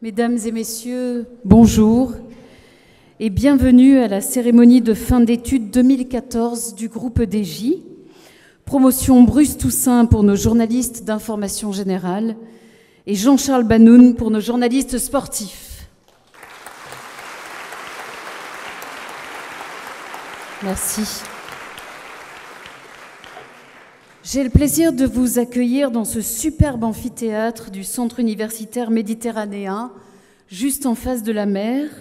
Mesdames et messieurs, bonjour et bienvenue à la cérémonie de fin d'études 2014 du groupe DJ. Promotion Bruce Toussaint pour nos journalistes d'information générale et Jean-Charles Banoun pour nos journalistes sportifs. Merci. J'ai le plaisir de vous accueillir dans ce superbe amphithéâtre du Centre universitaire méditerranéen, juste en face de la mer.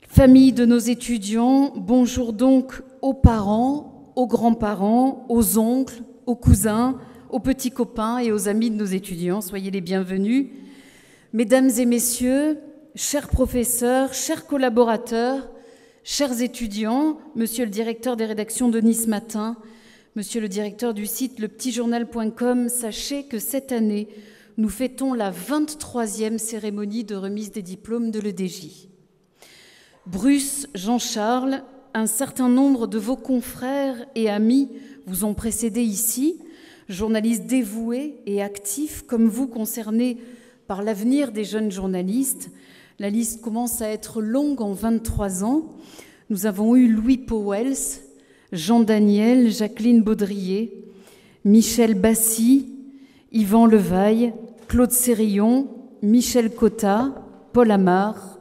Famille de nos étudiants, bonjour donc aux parents, aux grands-parents, aux oncles, aux cousins, aux petits copains et aux amis de nos étudiants. Soyez les bienvenus. Mesdames et messieurs, chers professeurs, chers collaborateurs, chers étudiants, monsieur le directeur des rédactions de Nice Matin, monsieur le directeur du site lepetitjournal.com, sachez que cette année, nous fêtons la 23e cérémonie de remise des diplômes de l'EDJ. Bruce, Jean-Charles, un certain nombre de vos confrères et amis vous ont précédé ici, journalistes dévoués et actifs comme vous concernés par l'avenir des jeunes journalistes. La liste commence à être longue en 23 ans. Nous avons eu Louis Pauwels, Jean Daniel, Jacqueline Baudrier, Michel Bassy, Yvan Levaille, Claude Sérillon, Michel Cotta, Paul Amar,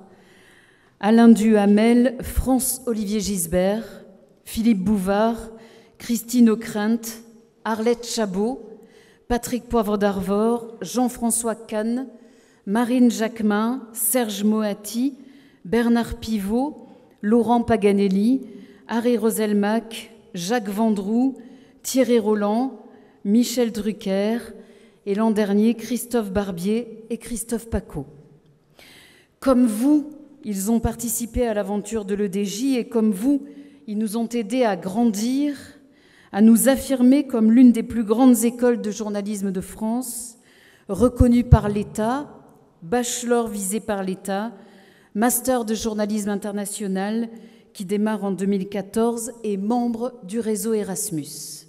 Alain Duhamel, France-Olivier Gisbert, Philippe Bouvard, Christine Ockrent, Arlette Chabot, Patrick Poivre d'Arvor, Jean-François Kahn, Marine Jacquemin, Serge Moati, Bernard Pivot, Laurent Paganelli, Harry Roselmack, Jacques Vendroux, Thierry Roland, Michel Drucker et l'an dernier Christophe Barbier et Christophe Pacaud. Comme vous, ils ont participé à l'aventure de l'EDJ et comme vous, ils nous ont aidés à grandir, à nous affirmer comme l'une des plus grandes écoles de journalisme de France, reconnue par l'État, bachelor visé par l'État, master de journalisme international qui démarre en 2014 et membre du réseau Erasmus.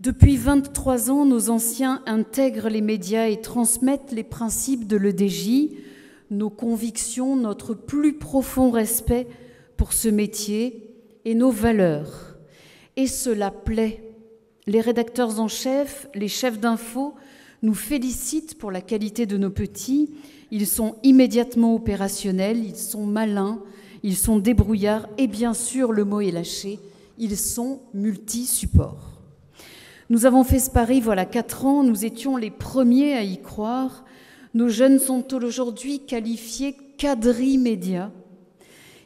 Depuis 23 ans, nos anciens intègrent les médias et transmettent les principes de l'EDJ, nos convictions, notre plus profond respect pour ce métier et nos valeurs. Et cela plaît. Les rédacteurs en chef, les chefs d'info nous félicitent pour la qualité de nos petits. Ils sont immédiatement opérationnels, ils sont malins, ils sont débrouillards et bien sûr, le mot est lâché, ils sont multi-supports. Nous avons fait ce pari voilà 4 ans, nous étions les premiers à y croire. Nos jeunes sont aujourd'hui qualifiés quadri-médias.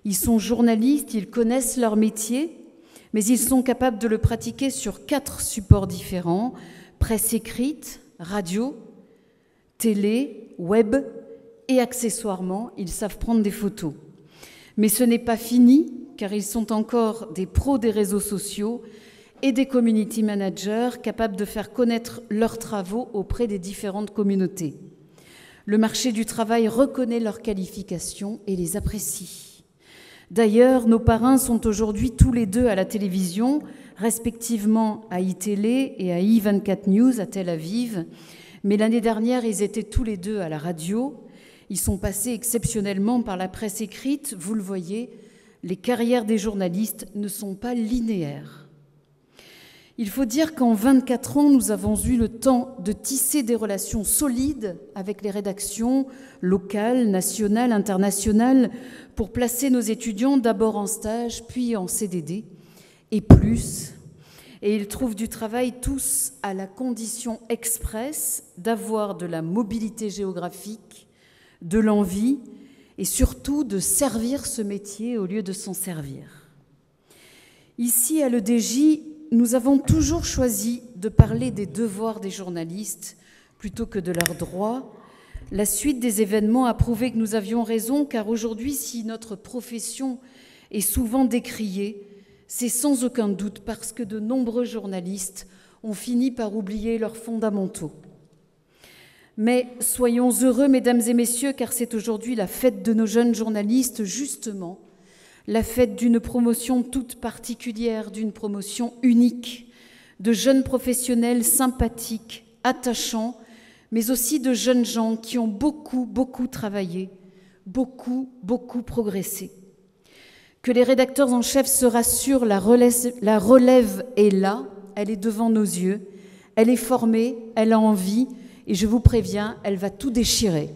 Ils sont journalistes, ils connaissent leur métier, mais ils sont capables de le pratiquer sur 4 supports différents, presse écrite, radio, télé, web et accessoirement, ils savent prendre des photos. Mais ce n'est pas fini, car ils sont encore des pros des réseaux sociaux et des community managers capables de faire connaître leurs travaux auprès des différentes communautés. Le marché du travail reconnaît leurs qualifications et les apprécie. D'ailleurs, nos parrains sont aujourd'hui tous les deux à la télévision, respectivement à iTélé et à i24 News à Tel Aviv. Mais l'année dernière, ils étaient tous les deux à la radio. Ils sont passés exceptionnellement par la presse écrite. Vous le voyez, les carrières des journalistes ne sont pas linéaires. Il faut dire qu'en 24 ans, nous avons eu le temps de tisser des relations solides avec les rédactions locales, nationales, internationales, pour placer nos étudiants d'abord en stage, puis en CDD, et plus. Et ils trouvent du travail tous à la condition expresse d'avoir de la mobilité géographique, de l'envie et surtout de servir ce métier au lieu de s'en servir. Ici, à l'EDJ, nous avons toujours choisi de parler des devoirs des journalistes plutôt que de leurs droits. La suite des événements a prouvé que nous avions raison, car aujourd'hui, si notre profession est souvent décriée, c'est sans aucun doute parce que de nombreux journalistes ont fini par oublier leurs fondamentaux. Mais soyons heureux, mesdames et messieurs, car c'est aujourd'hui la fête de nos jeunes journalistes, justement, la fête d'une promotion toute particulière, d'une promotion unique, de jeunes professionnels sympathiques, attachants, mais aussi de jeunes gens qui ont beaucoup, beaucoup travaillé, beaucoup, beaucoup progressé. Que les rédacteurs en chef se rassurent, la relève est là, elle est devant nos yeux, elle est formée, elle a envie, et je vous préviens, elle va tout déchirer.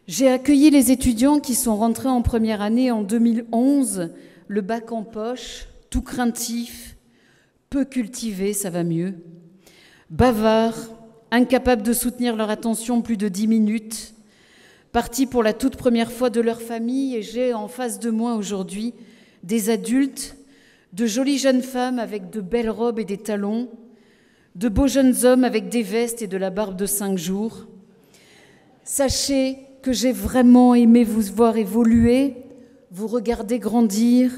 J'ai accueilli les étudiants qui sont rentrés en première année en 2011, le bac en poche, tout craintifs, peu cultivés, ça va mieux, bavards, incapables de soutenir leur attention plus de 10 minutes, partis pour la toute première fois de leur famille, et j'ai en face de moi aujourd'hui des adultes, de jolies jeunes femmes avec de belles robes et des talons, de beaux jeunes hommes avec des vestes et de la barbe de 5 jours. Sachez que j'ai vraiment aimé vous voir évoluer, vous regarder grandir,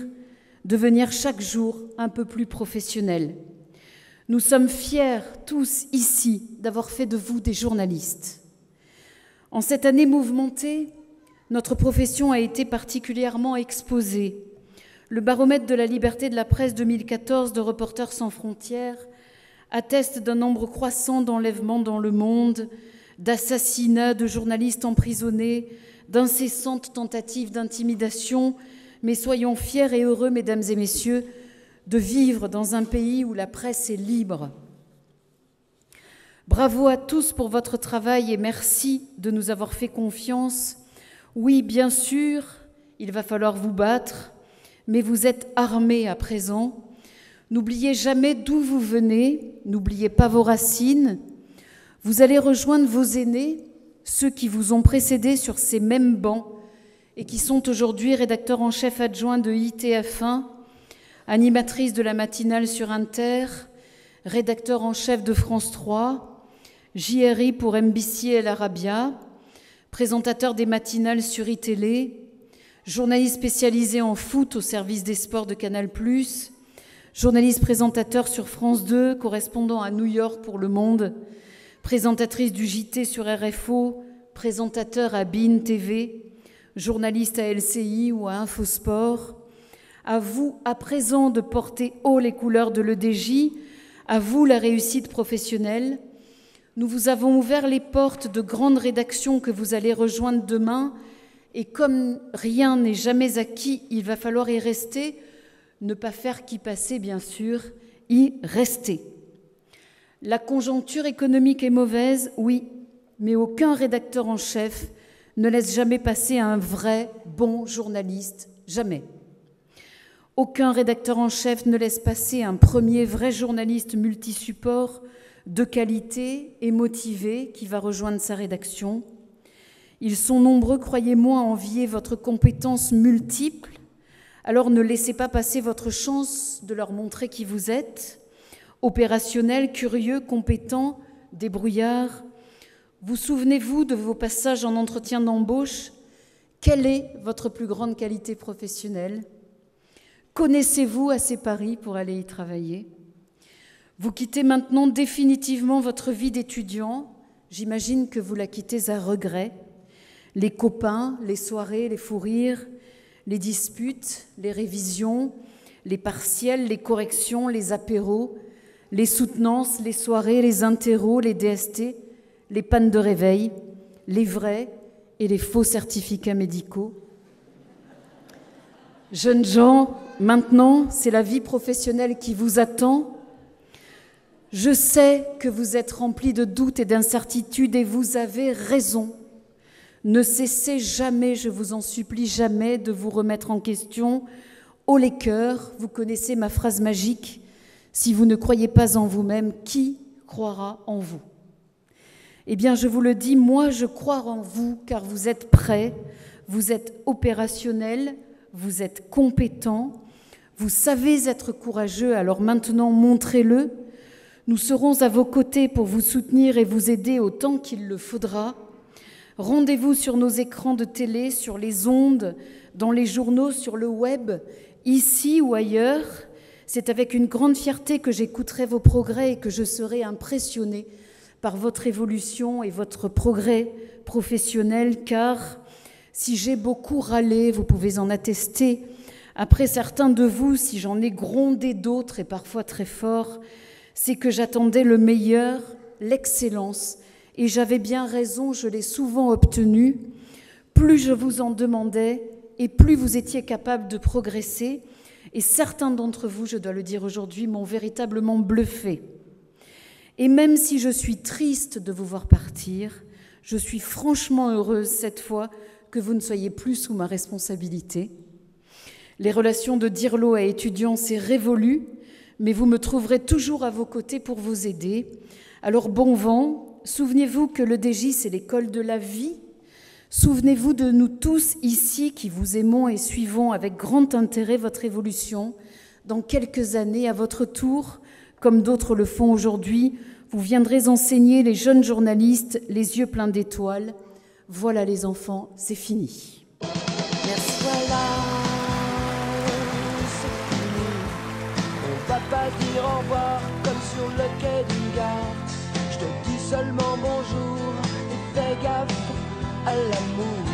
devenir chaque jour un peu plus professionnel. Nous sommes fiers, tous ici, d'avoir fait de vous des journalistes. En cette année mouvementée, notre profession a été particulièrement exposée. Le baromètre de la liberté de la presse 2014 de Reporters sans frontières atteste d'un nombre croissant d'enlèvements dans le monde, d'assassinats de journalistes emprisonnés, d'incessantes tentatives d'intimidation, mais soyons fiers et heureux, mesdames et messieurs, de vivre dans un pays où la presse est libre. Bravo à tous pour votre travail et merci de nous avoir fait confiance. Oui, bien sûr, il va falloir vous battre, mais vous êtes armés à présent. N'oubliez jamais d'où vous venez, n'oubliez pas vos racines. Vous allez rejoindre vos aînés, ceux qui vous ont précédés sur ces mêmes bancs et qui sont aujourd'hui rédacteurs en chef adjoints de ITF1, animatrice de la matinale sur Inter, rédacteur en chef de France 3, JRI pour MBC El Arabia, présentateur des matinales sur iTélé, journaliste spécialisé en foot au service des sports de Canal+, journaliste présentateur sur France 2, correspondant à New York pour Le Monde, présentatrice du JT sur RFO, présentateur à BeIN TV, journaliste à LCI ou à Infosport. À vous, à présent, de porter haut les couleurs de l'EDJ, à vous la réussite professionnelle. Nous vous avons ouvert les portes de grandes rédactions que vous allez rejoindre demain, et comme rien n'est jamais acquis, il va falloir y rester, ne pas faire qu'y passer, bien sûr, y rester. La conjoncture économique est mauvaise, oui, mais aucun rédacteur en chef ne laisse jamais passer un vrai, bon journaliste, jamais. Aucun rédacteur en chef ne laisse passer un premier vrai journaliste multisupport de qualité et motivé qui va rejoindre sa rédaction. Ils sont nombreux, croyez-moi, à envier votre compétence multiple, alors ne laissez pas passer votre chance de leur montrer qui vous êtes. Opérationnel, curieux, compétent, débrouillard. Vous souvenez-vous de vos passages en entretien d'embauche? Quelle est votre plus grande qualité professionnelle? Connaissez-vous assez Paris pour aller y travailler? Vous quittez maintenant définitivement votre vie d'étudiant. J'imagine que vous la quittez à regret. Les copains, les soirées, les fous rires, les disputes, les révisions, les partiels, les corrections, les apéros, les soutenances, les soirées, les interros, les DST, les pannes de réveil, les vrais et les faux certificats médicaux. Jeunes gens, maintenant, c'est la vie professionnelle qui vous attend. Je sais que vous êtes remplis de doutes et d'incertitudes et vous avez raison. Ne cessez jamais, je vous en supplie, jamais de vous remettre en question. Haut les cœurs, vous connaissez ma phrase magique. Si vous ne croyez pas en vous-même, qui croira en vous? Eh bien, je vous le dis, moi, je crois en vous, car vous êtes prêts, vous êtes opérationnels, vous êtes compétents, vous savez être courageux, alors maintenant, montrez-le. Nous serons à vos côtés pour vous soutenir et vous aider autant qu'il le faudra. Rendez-vous sur nos écrans de télé, sur les ondes, dans les journaux, sur le web, ici ou ailleurs. C'est avec une grande fierté que j'écouterai vos progrès et que je serai impressionnée par votre évolution et votre progrès professionnel, car si j'ai beaucoup râlé, vous pouvez en attester, après certains de vous, si j'en ai grondé d'autres et parfois très fort, c'est que j'attendais le meilleur l'excellence. Et j'avais bien raison, je l'ai souvent obtenue. Plus je vous en demandais, et plus vous étiez capable de progresser. Et certains d'entre vous, je dois le dire aujourd'hui, m'ont véritablement bluffé. Et même si je suis triste de vous voir partir, je suis franchement heureuse cette fois que vous ne soyez plus sous ma responsabilité. Les relations de Dirlo à étudiants, c'est révolu, mais vous me trouverez toujours à vos côtés pour vous aider. Alors bon vent, souvenez-vous que le DJ, c'est l'école de la vie. Souvenez-vous de nous tous ici qui vous aimons et suivons avec grand intérêt votre évolution. Dans quelques années, à votre tour, comme d'autres le font aujourd'hui, vous viendrez enseigner les jeunes journalistes les yeux pleins d'étoiles. Voilà les enfants, c'est fini. Merci. Voilà, c'est fini. On va pas dire au revoir comme sur le quai d'une gare. Je te dis seulement bonjour et fais gaffe à l'amour.